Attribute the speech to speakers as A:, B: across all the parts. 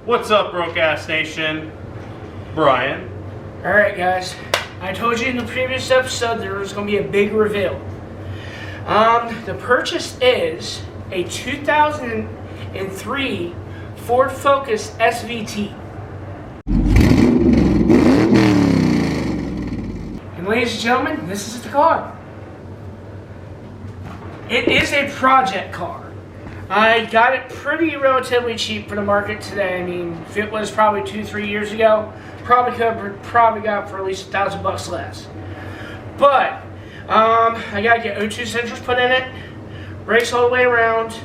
A: What's up, Broke Ass Nation? Brian.
B: Alright guys, I told you in the previous episode there was going to be a big reveal. The purchase is a 2003 Ford Focus SVT. And ladies and gentlemen, this is the car. It is a project car. I got it relatively cheap for the market today. I mean, if it was probably 2-3 years ago, probably got it for at least $1,000 less. But I gotta get O2 sensors put in it, brakes all the way around.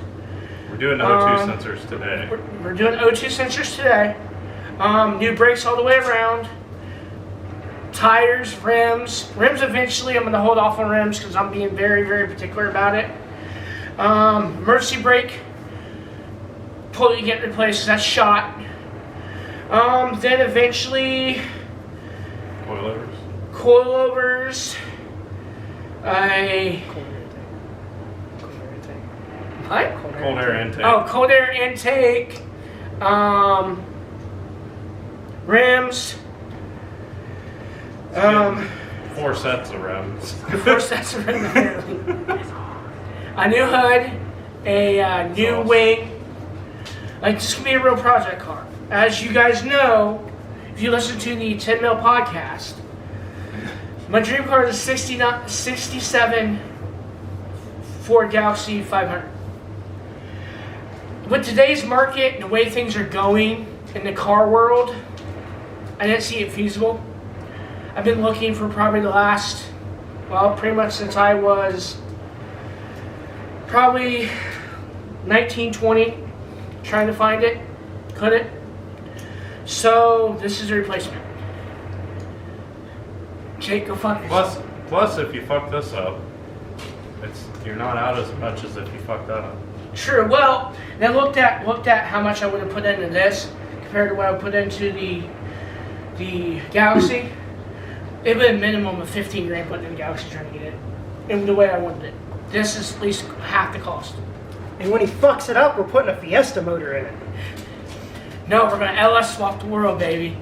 A: We're doing O2 sensors today.
B: We're doing O2 sensors today. New brakes all the way around. Tires, rims. Rims eventually, I'm going to hold off on rims because I'm being very, very particular about it. Emergency brake, totally get replaced because that's shot. Then eventually, coilovers.
A: Cold air intake.
B: Oh, cold air intake. Rims.
A: 4 sets of rims.
B: 4 sets of rims, apparently. A new hood, a new wing. Like, this could be a real project car. As you guys know, if you listen to the 10 Mil podcast, my dream car is a 67 Ford Galaxy 500. With today's market and the way things are going in the car world, I didn't see it feasible. I've been looking for probably the last, well, pretty much since I was probably 19, 20, trying to find it. Couldn't. So, this is a replacement. Jake, go fuck yourself.
A: Plus, if you fuck this up, you're not out as much as if you fucked that up.
B: True. Well, then looked at how much I would have put into this compared to what I put into the Galaxy. It would be a minimum of 15 grand putting in the Galaxy trying to get it in the way I wanted it. This is at least half the cost.
C: And when he fucks it up, we're putting a Fiesta motor in it.
B: No, we're gonna LS swap the world, baby.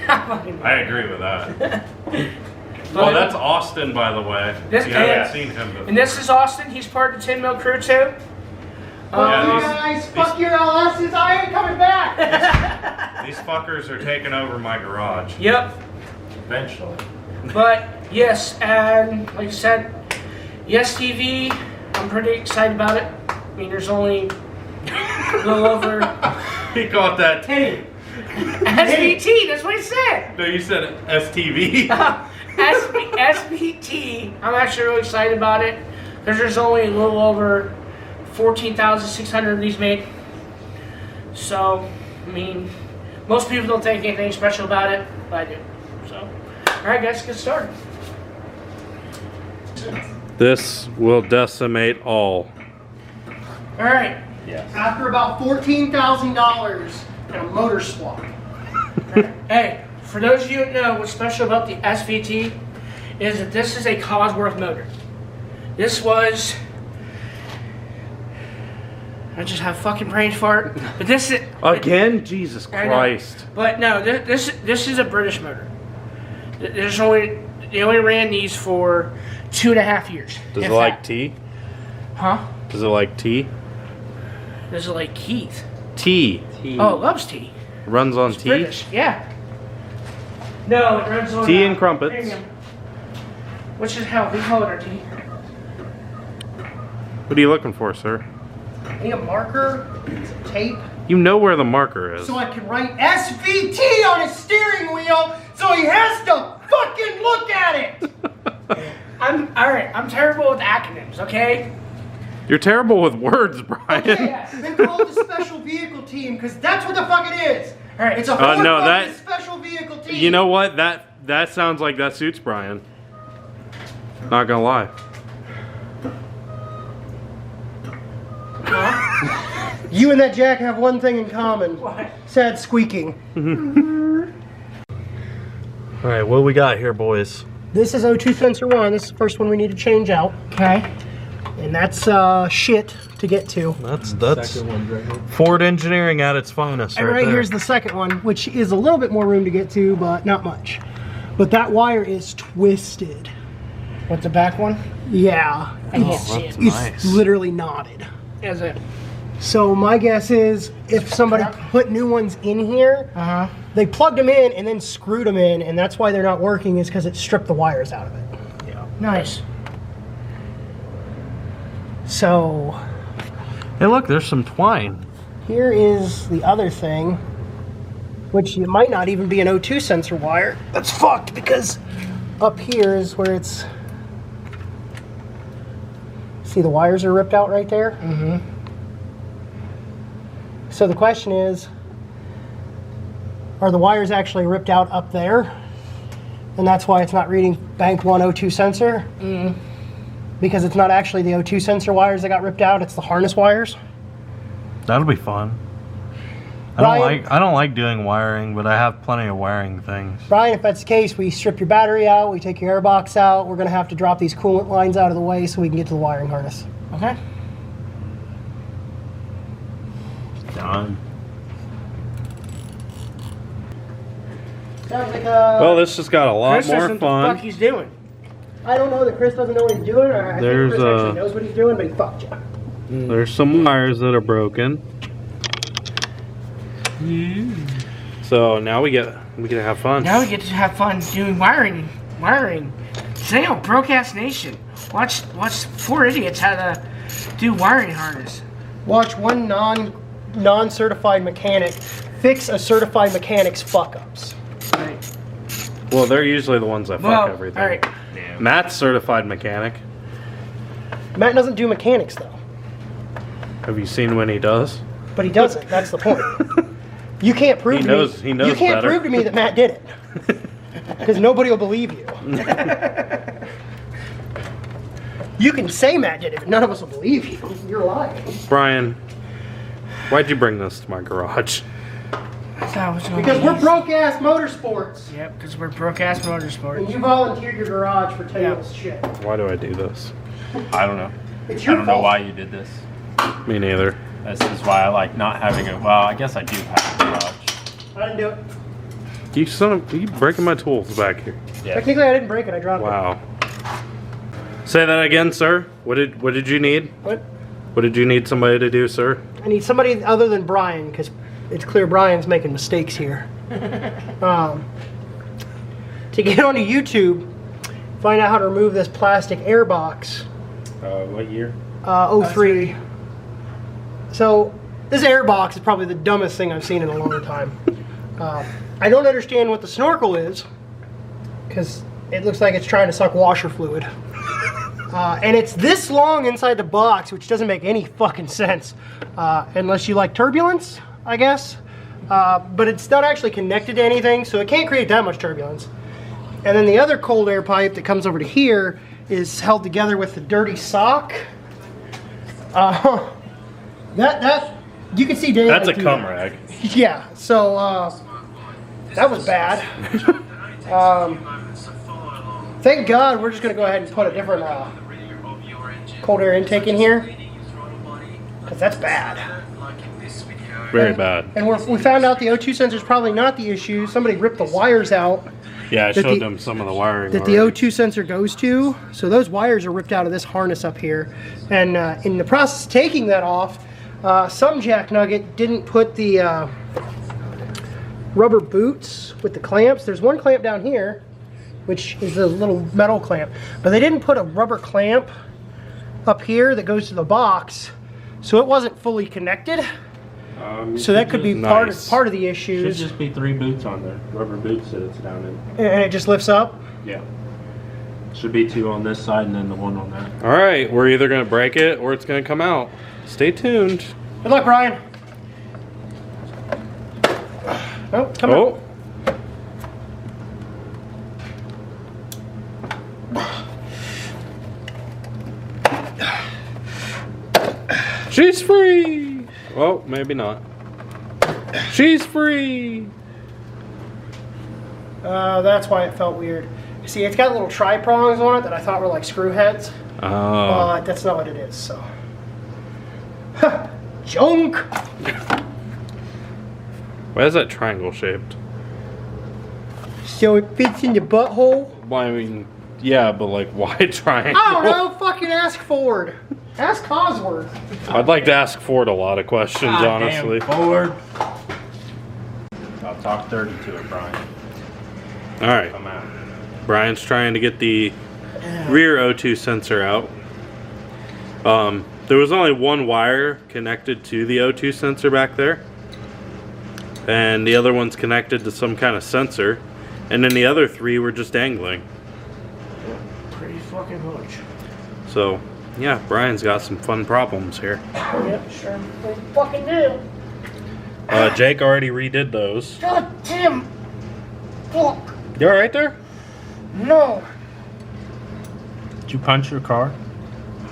A: I agree with that. Well, that's Austin, by the way. You haven't seen him before.
B: And this is Austin. He's part of the 10 Mil crew too.
C: Guys, fuck your LSs. I ain't coming back.
A: These fuckers are taking over my garage.
B: Yep.
A: Eventually.
B: But yes, and like I said, yes, TV. I'm pretty excited about it. I mean, there's only a little over.
A: He caught that T.
B: SVT. That's what he said.
A: No, you said STV.
B: SVT. I'm actually really excited about it because there's only a little over 14,600 of these made. So, I mean, most people don't think anything special about it, but I do. So, all right, guys, get started.
A: This will decimate all.
B: All right.
A: Yes.
C: After about $14,000 and a motor swap.
B: Hey, for those of you that know what's special about the SVT is that this is a Cosworth motor. This was... I just have fucking brain fart. But this is...
A: Again? Jesus Christ.
B: But no, this is a British motor. They only ran these for 2.5 years.
A: Does it like tea?
B: Huh?
A: Does it like tea?
B: Does it like Keith?
A: Tea.
B: Oh, it loves tea.
A: Runs on
B: It's
A: tea?
B: British, yeah. No, it runs on
A: Tea and crumpets.
B: premium, which is healthy. Hold our tea.
A: What are you looking for, sir?
C: I need a marker, some tape,
A: You know where the marker is.
C: so I can write SVT on his steering wheel, so he has to fucking look at it.
B: Alright, I'm terrible with acronyms, okay?
A: You're terrible with words, Brian.
C: Okay, then call the special vehicle team, because that's what the fuck it is.
B: Alright,
C: It's a Ford
A: no,
C: Focus special vehicle team.
A: You know what? That sounds like that suits Brian. Not gonna lie.
C: You and that Jack have one thing in common.
B: What?
C: Sad squeaking.
A: Alright, what we got here, boys?
C: This is O2 sensor 1. This is the first one we need to change out.
B: Okay.
C: And that's shit to get to.
A: That's Ford engineering at its finest.
C: And right here's the second one, which is a little bit more room to get to, but not much. But that wire is twisted.
B: What's the back one?
C: Yeah.
B: I can't see it.
C: It's literally knotted.
B: Is it?
C: So my guess is if somebody put new ones in here, they plugged them in and then screwed them in, and that's why they're not working, is because it stripped the wires out of it.
B: Yeah. Nice.
C: So
A: hey, look, there's some twine.
C: here is the other thing, which it might not even be an O2 sensor wire. That's fucked, because up here is where it's... See, the wires are ripped out right there?
B: Mm-hmm.
C: So the question is, are the wires actually ripped out up there? And that's why it's not reading bank 1 O2 sensor?
B: Mm.
C: Because it's not actually the O2 sensor wires that got ripped out, it's the harness wires?
A: That'll be fun.
C: Bryan,
A: I don't like doing wiring, but I have plenty of wiring things.
C: Bryan, if that's the case, we strip your battery out, we take your airbox out, we're gonna have to drop these coolant lines out of the way so we can get to the wiring harness.
B: Okay.
A: Done.
C: Sounds like
A: Well, this just got a lot
B: Chris
A: more
B: doesn't know what the
A: fun.
B: fuck he's doing.
C: I don't know that Chris doesn't know what he's doing, or I think
A: There's,
C: Chris actually knows what he's doing, but he fucked you.
A: There's some wires that are broken. So now we get to have fun.
B: Now we get to have fun doing wiring. Today on Broadcast Nation, watch four idiots how to do wiring harness.
C: Watch one non-certified mechanic fix a certified mechanic's fuck-ups.
B: Right.
A: Well, they're usually the ones that fuck everything.
B: All right.
A: Matt's certified mechanic.
C: Matt doesn't do mechanics, though.
A: Have you seen when he does?
C: But he doesn't. That's the point. You can't prove
A: He
C: to
A: knows-
C: me.
A: he knows
C: you can't
A: better.
C: prove to me that Matt did it, because nobody will believe you. You can say Matt did it, but none of us will believe you. You're lying.
A: Brian, why'd you bring this to my garage?
C: Because we're broke-ass motorsports,
B: Yep, because we're broke-ass
C: and
B: motorsports.
C: you volunteered your garage for Taylor's shit.
A: Why do I do this?
D: I don't know.
C: It's
D: I
C: your
D: don't know
C: fault.
D: why you did this.
A: Me neither.
D: This is why I like not having a. Well, I guess I do have a garage.
C: I didn't do it.
A: You breaking my tools back here.
D: Yeah.
C: Technically, I didn't break it. I dropped
A: Wow. Say that again, sir. What did you need?
C: it. What?
A: What did you need somebody to do, sir?
C: I need somebody other than Bryan, because it's clear Bryan's making mistakes here. To get onto YouTube, find out how to remove this plastic air box.
A: What year?
C: 03. So this air box is probably the dumbest thing I've seen in a long time. I don't understand what the snorkel is, because it looks like it's trying to suck washer fluid. And it's this long inside the box, which doesn't make any fucking sense, unless you like turbulence, I guess. But it's not actually connected to anything, so it can't create that much turbulence. And then the other cold air pipe that comes over to here is held together with the dirty sock. That you can see daylight.
A: That's a
C: through
A: cum
C: that.
A: rag.
C: Yeah, so that was bad. Thank God we're just gonna go ahead and put a different cold air intake in here, because that's bad.
A: Very bad.
C: And we found out the O2 sensor is probably not the issue. Somebody ripped the wires out
A: Yeah, I
C: that
A: showed
C: the-
A: them some of the wiring.
C: that the
A: already.
C: O2 sensor goes to. So those wires are ripped out of this harness up here. And in the process of taking that off, some jack nugget didn't put the rubber boots with the clamps. There's one clamp down here, which is a little metal clamp, but they didn't put a rubber clamp up here that goes to the box, so it wasn't fully connected. So that could be
A: Nice.
C: part of the
E: Should
C: issues.
E: just be 3 boots on there, rubber boots that it's down in.
C: And it just lifts up.
E: Yeah. Should be 2 on this side and then the 1 on that.
A: All right, we're either gonna break it or it's gonna come out. Stay tuned.
C: Good luck, Bryan. Oh, come on.
A: Oh. She's free. Well, maybe not. She's free.
C: That's why it felt weird. See, it's got little tri-prongs on it that I thought were like screw heads.
A: Oh.
C: That's not what it is, so. junk.
A: Why is that triangle shaped?
C: So it fits in the butthole?
A: Well, I mean, yeah, but like, why triangle?
C: I don't know. Fucking ask Ford. Ask Cosworth.
A: I'd like to ask Ford a lot of questions, honestly.
D: Forward. I'll talk 30 to it, Brian.
A: All right.
D: Come out.
A: Brian's trying to get the rear O2 sensor out. There was only one wire connected to the O2 sensor back there, and the other one's connected to some kind of sensor, and then the other three were just dangling.
B: Pretty fucking much.
A: So yeah, Brian's got some fun problems here.
B: Yep, sure. They fucking do.
A: Jake already redid those.
B: God damn. Fuck.
A: You all right there?
B: No.
D: Did you punch your car?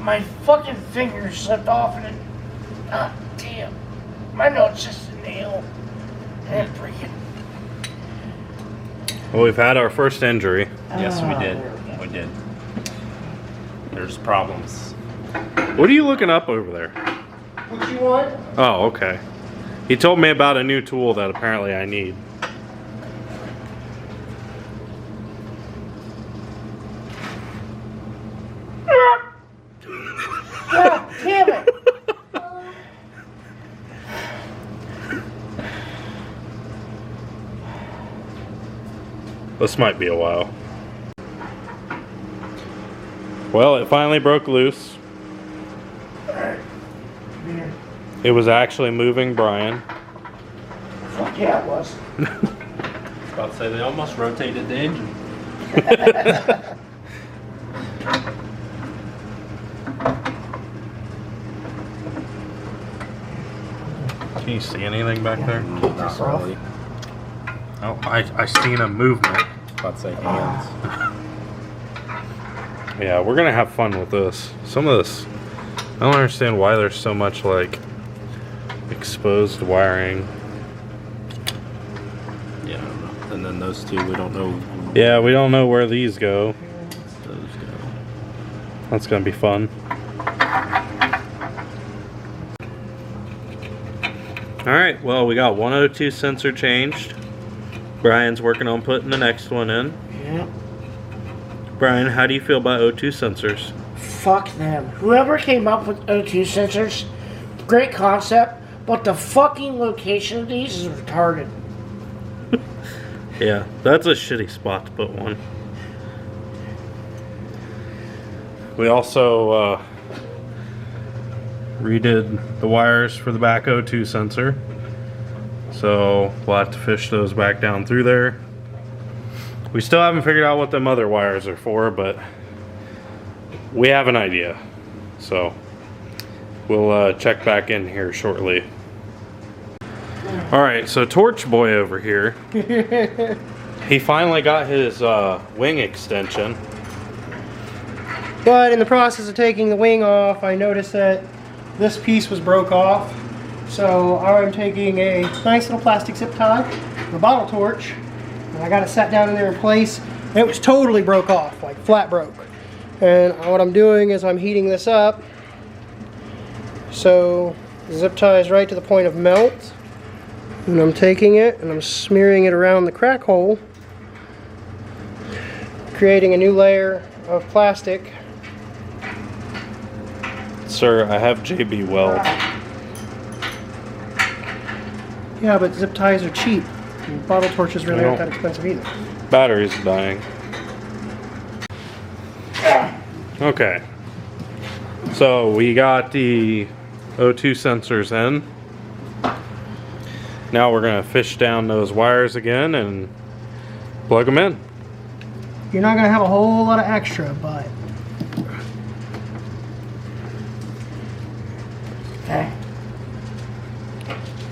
B: My fucking finger slipped off and it. God damn. I know it's just a nail. And it's breaking.
A: Well, we've had our first injury.
D: Yes, we did. We did. There's problems.
A: What are you looking up over there?
C: What you want?
A: Oh, okay. He told me about a new tool that apparently I need.
B: God damn it.
A: This might be a while. Well, it finally broke loose. It was actually moving Brian.
B: Fuck yeah, it was.
E: I was about to say they almost rotated the engine.
A: Can you see anything back there?
D: Not really.
A: Oh, I seen a movement.
D: About to say hands.
A: Yeah, we're gonna have fun with this. Some of this, I don't understand why there's so much like exposed wiring.
E: Yeah, I don't know. And then those two, we don't know.
A: Yeah, we don't know where these go.
E: Those go.
A: That's gonna be fun. Alright, well, we got one O2 sensor changed. Brian's working on putting the next one in.
B: Yeah.
A: Brian, how do you feel about O2 sensors?
B: Fuck them. Whoever came up with O2 sensors, great concept, but the fucking location of these is retarded.
A: Yeah, that's a shitty spot to put one. We also redid the wires for the back O2 sensor. So we'll have to fish those back down through there. We still haven't figured out what them other wires are for, but we have an idea. So we'll check back in here shortly. Alright, so Torch Boy over here, he finally got his wing extension.
C: But in the process of taking the wing off, I noticed that this piece was broke off. So I'm taking a nice little plastic zip tie, a bottle torch, and I got it sat down in there in place. And it was totally broke off, like flat broke. And what I'm doing is I'm heating this up. So the zip tie is right to the point of melt. And I'm taking it and I'm smearing it around the crack hole, creating a new layer of plastic.
A: Sir, I have JB Weld.
C: Yeah, but zip ties are cheap. And bottle torches really aren't that expensive either.
A: Battery's dying. Okay. So we got the O2 sensors in. Now we're gonna fish down those wires again and plug them in.
C: You're not going to have a whole lot of extra, but...
B: Okay.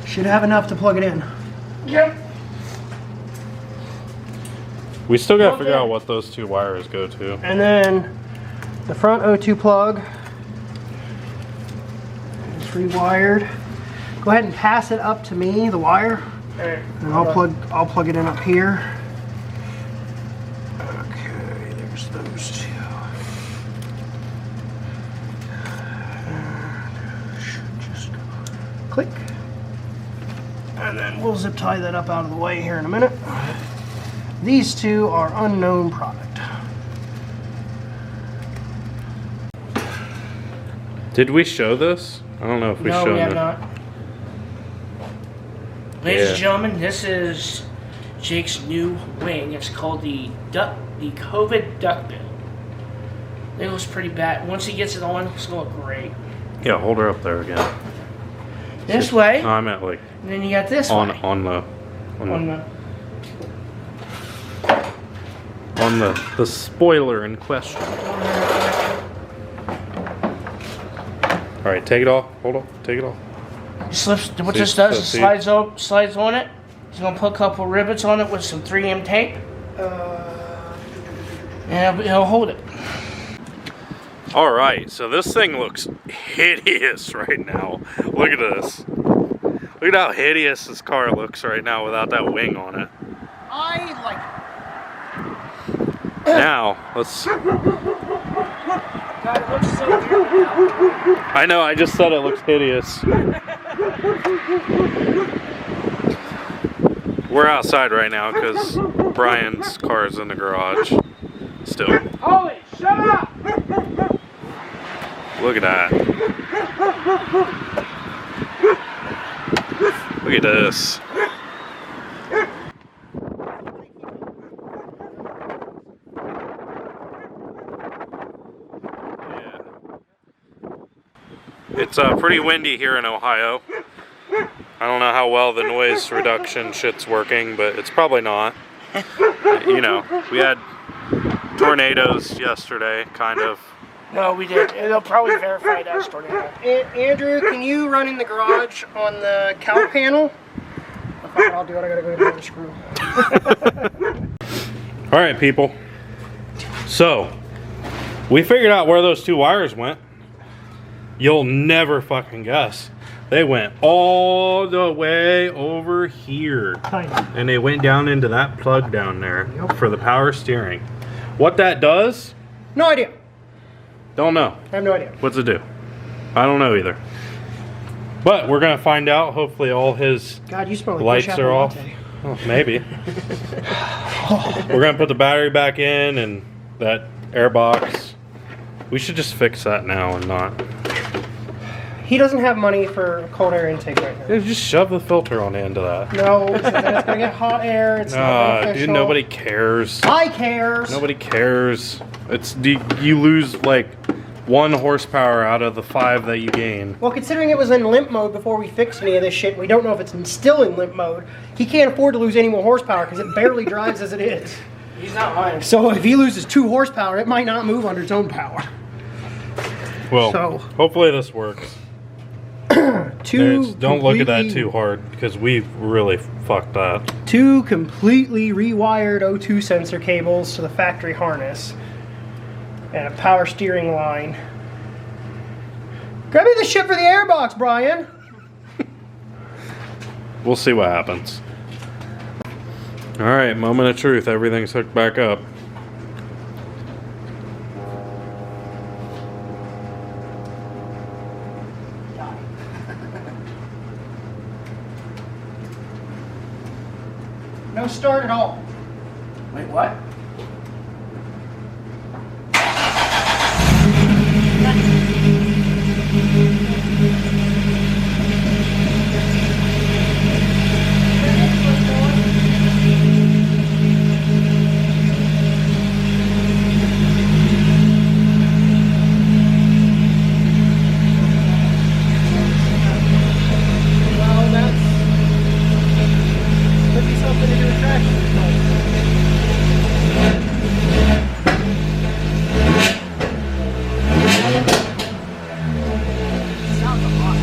C: Should have enough to plug it in.
B: Yep.
A: We still gotta figure out what those two wires go to.
C: And then the front O2 plug is rewired. Go ahead and pass it up to me, the wire, and I'll plug it in up here. Okay, there's those two. And should just go. Click. And then we'll zip tie that up out of the way here in a minute. These two are unknown product.
A: Did we show this? I don't know if we
B: No,
A: showed
B: we have
A: it.
B: not. Ladies and
A: Yeah.
B: gentlemen, this is Jake's new wing. It's called the COVID duckbill. It looks pretty bad. Once he gets it on, it's gonna look great.
A: Yeah, hold her up there again.
B: This way,
A: No, I meant like
B: and then you got this
A: on
B: way.
A: on the
B: On
A: the spoiler in question. All right, take it off. Hold on, take it off.
B: Slips. What
A: See-
B: this does
A: so
B: is
A: see-
B: slides on it. He's gonna put a couple rivets on it with some 3M tape, and he'll hold it.
A: All right, so this thing looks hideous right now. Look at this. Look at how hideous this car looks right now without that wing on it.
C: I like
A: Now, let's...
B: God, it looks so good.
A: I know, I just said it looks hideous. We're outside right now because Brian's car is in the garage still.
B: Holy, shut up!
A: Look at that. Look at this. Yeah. It's pretty windy here in Ohio. I don't know how well the noise reduction shit's working, but it's probably not. You know, we had tornadoes yesterday, kind of.
B: No, we did. They'll probably verify that tornado.
C: Andrew, can you run in the garage on the cow panel? Okay, I'll do it. I gotta go get another screw.
A: All right, people. So, we figured out where those two wires went. You'll never fucking guess. They went all the way over here.
C: Tiny.
A: And they went down into that plug down there for the power steering. What that does,
C: No idea.
A: don't know.
C: I have no idea.
A: What's it do? I don't know either. But we're gonna find out. Hopefully all his
C: God, you smell like
A: lights
C: fish
A: are
C: apple
A: off.
C: latte.
A: Oh, maybe. We're gonna put the battery back in and that air box. We should just fix that now and not.
C: He doesn't have money for cold air intake right now.
A: Just shove the filter on the end of that.
C: No, then it's gonna get hot air. It's not
A: Nah,
C: beneficial.
A: dude, nobody cares.
C: I cares.
A: Nobody cares. It's you lose like 1 horsepower out of the 5 that you gain.
C: Well, considering it was in limp mode before we fixed any of this shit, we don't know if it's still in limp mode. He can't afford to lose any more horsepower because it barely drives as it is.
B: He's not lying.
C: So if he loses 2 horsepower, it might not move under its own power.
A: Well,
C: So-
A: hopefully this works. Don't look at that too hard because we really fucked that.
C: 2 completely rewired O2 sensor cables to the factory harness and a power steering line. Grab me the shit for the airbox, Brian.
A: We'll see what happens. All right, moment of truth. Everything's hooked back up.
C: No start at all.
B: Wait, what?
C: Well, that's could be something to do with traction control. Sounds a lot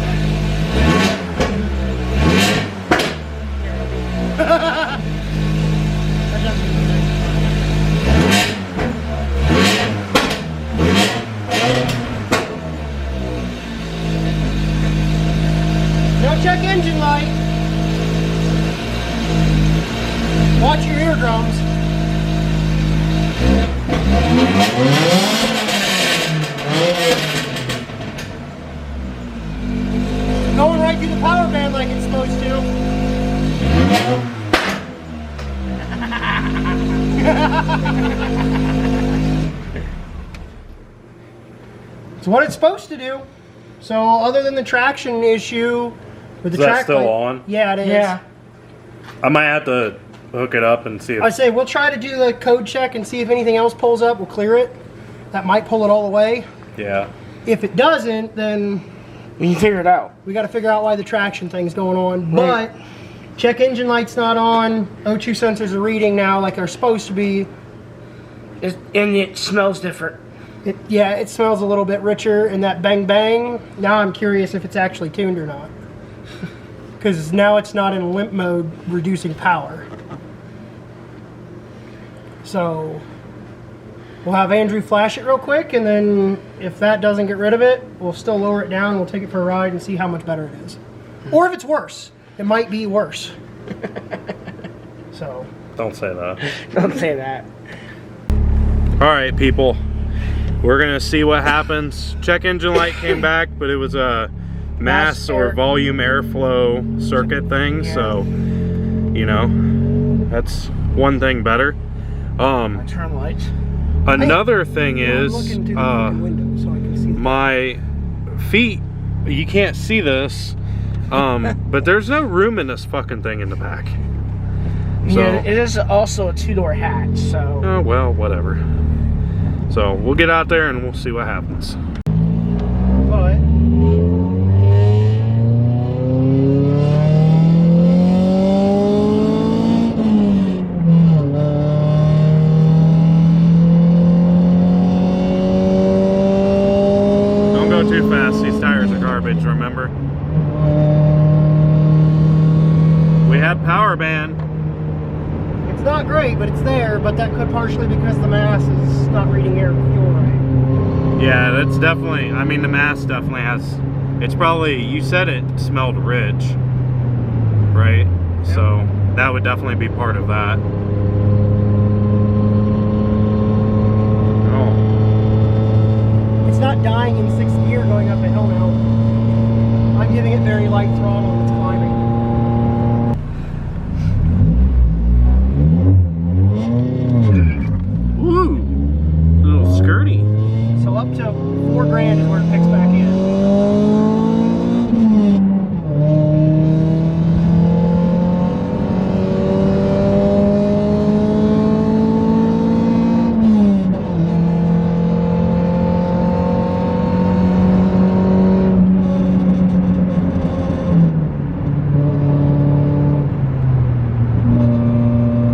C: Now check engine light. Watch your eardrums. Going right through the power band like it's supposed to. It's what it's supposed to do. So other than the traction issue with the
A: Is that
C: track
A: still
C: light-
A: on?
C: Yeah, it is.
B: Yeah.
A: I might have to hook it up and see if
C: I say we'll try to do the code check and see if anything else pulls up. We'll clear it. That might pull it all the way.
A: yeah.
C: If it doesn't, then
B: We can figure it out.
C: we got to figure out why the traction thing's going on.
B: Right.
C: But check engine light's not on. O2 sensors are reading now like they're supposed to be.
B: And it smells different.
C: Yeah, it smells a little bit richer. And that bang bang, now I'm curious if it's actually tuned or not. Because now it's not in limp mode, reducing power. So we'll have Andrew flash it real quick, and then if that doesn't get rid of it, we'll still lower it down. We'll take it for a ride and see how much better it is. Or if it's worse. It might be worse. So
A: Don't say that.
B: Don't say that.
A: All right, people. We're gonna see what happens. Check engine light came back, but it was a mass or volume airflow circuit thing.
B: Yeah.
A: So, you know, that's one thing better.
B: Turn lights.
A: Another thing
C: I'm
A: is,
C: looking through the fucking window so I can see.
A: my feet. You can't see this, but there's no room in this fucking thing in the back. So,
B: Yeah, it is also a 2-door hatch, so.
A: oh well, whatever. So we'll get out there and we'll see what happens.
C: But
A: Don't go too fast. These tires are garbage, remember? We had power band.
C: it's not great, but it's there. But that could partially because the mass is not reading air fuel right.
A: Yeah, that's definitely, I mean, the mass definitely has, it's probably, you said it smelled rich, right? So that would definitely be part of that. Oh,
C: It's not dying in 6th gear going up a hill now. I'm giving it very light throttle and it's climbing.
A: ooh, a little skirty.
C: So up to $4,000 is where it picks back in.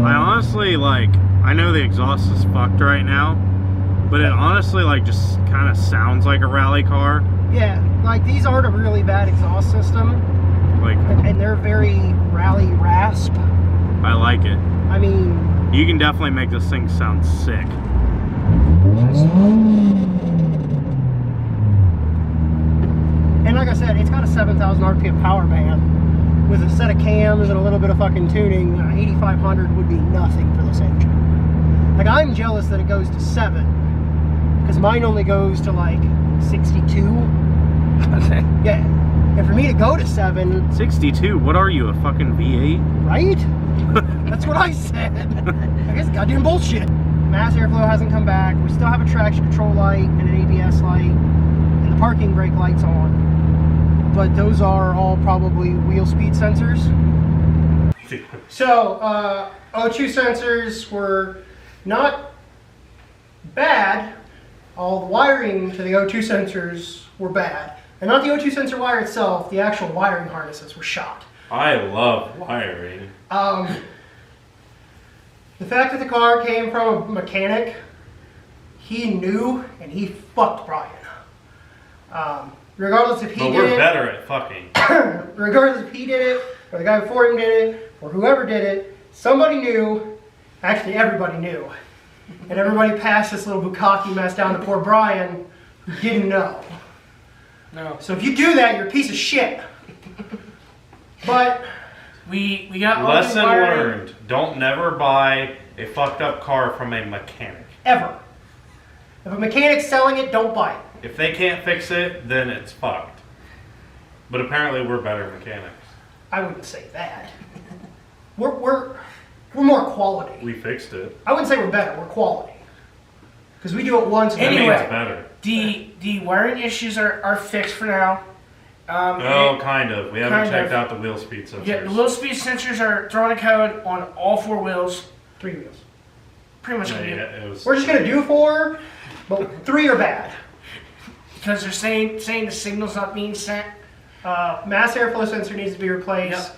A: I honestly, like, I know the exhaust is fucked right now, but it honestly, like, just kind of sounds like a rally car.
C: Yeah, like these aren't a really bad exhaust system,
A: Like,
C: and they're very rally rasp.
A: I like it.
C: I mean,
A: You can definitely make this thing sound sick.
C: and like I said, it's got a 7,000 RPM power band. With a set of cams and a little bit of fucking tuning, 8,500 would be nothing for this engine. Like, I'm jealous that it goes to 7, because mine only goes to like 62. Yeah, and for me to go to 7,
A: 62, what are you, a fucking V8?
C: right? That's what I said. I guess goddamn bullshit. Mass airflow hasn't come back. We still have a traction control light and an ABS light, and the parking brake light's on. But those are all probably wheel speed sensors. So, O2 sensors were not bad. All the wiring to the O2 sensors were bad. And not the O2 sensor wire itself, the actual wiring harnesses were shot.
A: I love wiring.
C: The fact that the car came from a mechanic, he knew and he fucked Bryan. Regardless if he
A: But
C: did
A: we're
C: it,
A: better at fucking.
C: regardless if he did it, or the guy before him did it, or whoever did it, somebody knew, actually everybody knew. And everybody passed this little bukkake mess down to poor Bryan, who didn't know.
B: No.
C: So if you do that, you're a piece of shit. But
B: We got all the
A: Lesson
B: wiring.
A: learned. Don't never buy a fucked up car from a mechanic.
C: ever. If a mechanic's selling it, don't buy it.
A: If they can't fix it, then it's fucked. But apparently we're better mechanics.
C: I wouldn't say that. We're more quality.
A: We fixed it.
C: I wouldn't say we're better. We're quality. Because we do it once. And
B: Anyway.
A: That means better.
B: The wiring issues are fixed for now.
A: Kind of. We haven't
B: kind
A: checked
B: of.
A: out the wheel speed sensors.
B: Yeah, the wheel speed sensors are throwing a code on all 4 wheels.
C: 3 wheels.
B: Pretty much
A: Yeah,
B: gonna do it.
A: it was.
C: We're just gonna do 4, but 3 are bad.
B: Because they're saying the signal's not being sent.
C: Mass airflow sensor needs to be replaced,
B: Yep.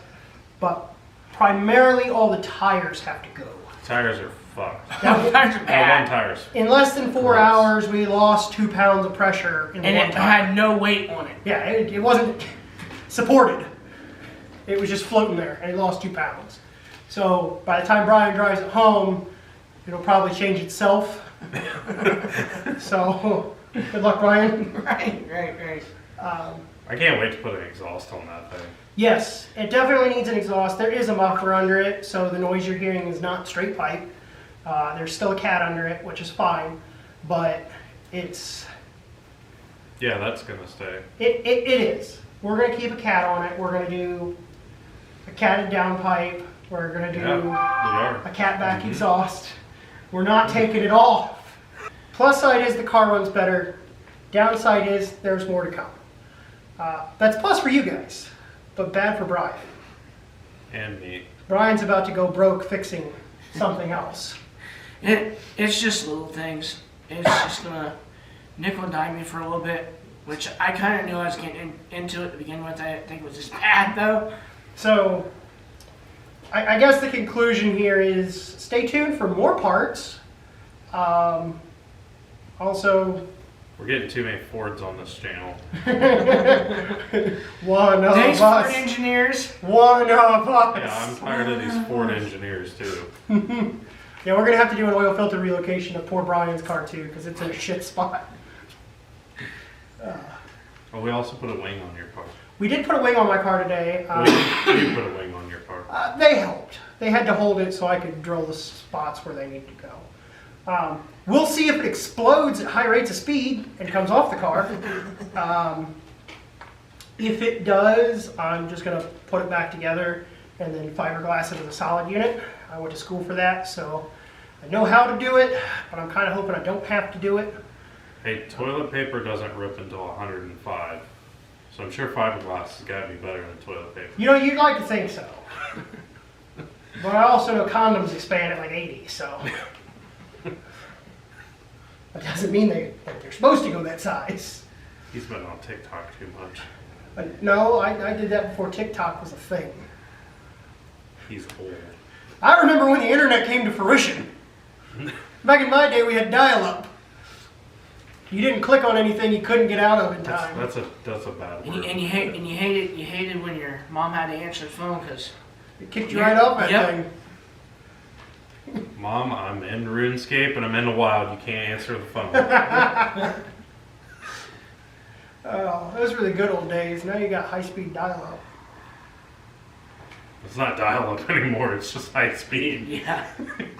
C: but primarily all the tires have to go.
A: Tires are fucked.
B: Tires are
A: One
B: bad.
A: tires.
C: In less than 4
A: Gross.
C: hours, we lost 2 pounds of pressure in
B: And
C: one
B: it
C: tire.
B: had no weight on it.
C: Yeah, it wasn't supported. It was just floating there, and it lost 2 pounds. So by the time Bryan drives it home, it'll probably change itself. So good luck, Bryan.
B: Right.
C: Um,
A: I can't wait to put an exhaust on that thing.
C: yes, it definitely needs an exhaust. There is a muffler under it, so the noise you're hearing is not straight pipe. There's still a cat under it, which is fine, but it's
A: Yeah, that's gonna stay.
C: it is. We're gonna keep a cat on it. We're gonna do a catted downpipe. We're gonna do
A: Yeah, we are.
C: a cat back exhaust. We're not taking it off. Plus side is the car runs better. Downside is there's more to come. That's plus for you guys, but bad for Bryan.
A: And me.
C: Bryan's about to go broke fixing something else.
B: It's just little things. It's just gonna nickel and dime me for a little bit, which I kind of knew I was getting into it to begin with. I didn't think it was this bad though.
C: So I guess the conclusion here is stay tuned for more parts. Also,
A: We're getting too many Fords on this channel.
C: one of
B: Thanks, Ford
C: us.
B: engineers.
C: One of us.
A: Yeah, I'm tired of these Ford engineers too.
C: Yeah, we're gonna have to do an oil filter relocation of poor Bryan's car too, because it's in a shit spot.
A: Oh, we also put a wing on your car.
C: We did put a wing on my car today.
A: We put a wing on your car.
C: They helped. They had to hold it so I could drill the spots where they need to go. We'll see if it explodes at high rates of speed and comes off the car. If it does, I'm just gonna put it back together and then fiberglass it as a solid unit. I went to school for that, so I know how to do it, but I'm kind of hoping I don't have to do it.
A: Hey, toilet paper doesn't rip until 105. So I'm sure fiberglass has got to be better than toilet paper.
C: You know, you'd like to think so. But I also know condoms expand at like 80, so. That doesn't mean that they're supposed to go that size.
A: He's been on TikTok too much.
C: But no, I did that before TikTok was a thing.
A: He's old.
C: I remember when the internet came to fruition. Back in my day, we had dial-up. You didn't click on anything you couldn't get out of in time.
A: That's a bad word.
B: And you hated when your mom had to answer the phone because
C: It kicked you right off that
B: Yep.
C: thing.
A: Mom, I'm in RuneScape and I'm in the wild. You can't answer the phone.
C: Oh, those were the good old days. Now you got high-speed dial-up.
A: It's not dial-up anymore. It's just high speed.
B: yeah,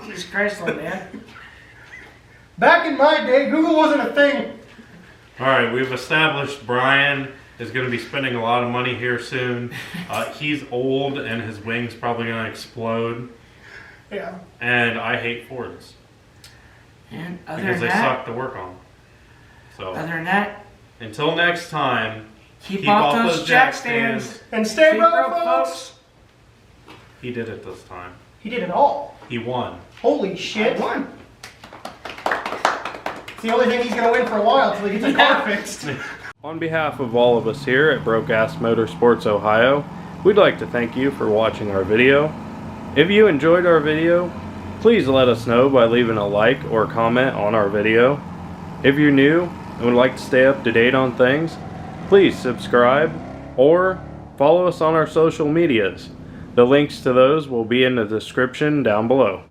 B: Jesus Christ, little man.
C: Back in my day, Google wasn't a thing.
A: All right, we've established Bryan is going to be spending a lot of money here soon. He's old and his wing's probably going to explode.
C: Yeah.
A: And I hate Fords
B: And other
A: because
B: than
A: they
B: that,
A: suck to work on. So
B: other than that,
A: until next time,
B: keep off those jack stands.
C: And stay
B: Stay
C: broke,
B: broke,
C: folks.
A: He did it this time.
C: He did it all.
A: He won.
C: Holy shit.
B: I won.
C: It's the only thing he's going to win for a while until he gets a car fixed.
A: On behalf of all of us here at Broke Ass Motorsports Ohio, we'd like to thank you for watching our video. If you enjoyed our video, please let us know by leaving a like or comment on our video. If you're new and would like to stay up to date on things, please subscribe or follow us on our social medias. The links to those will be in the description down below.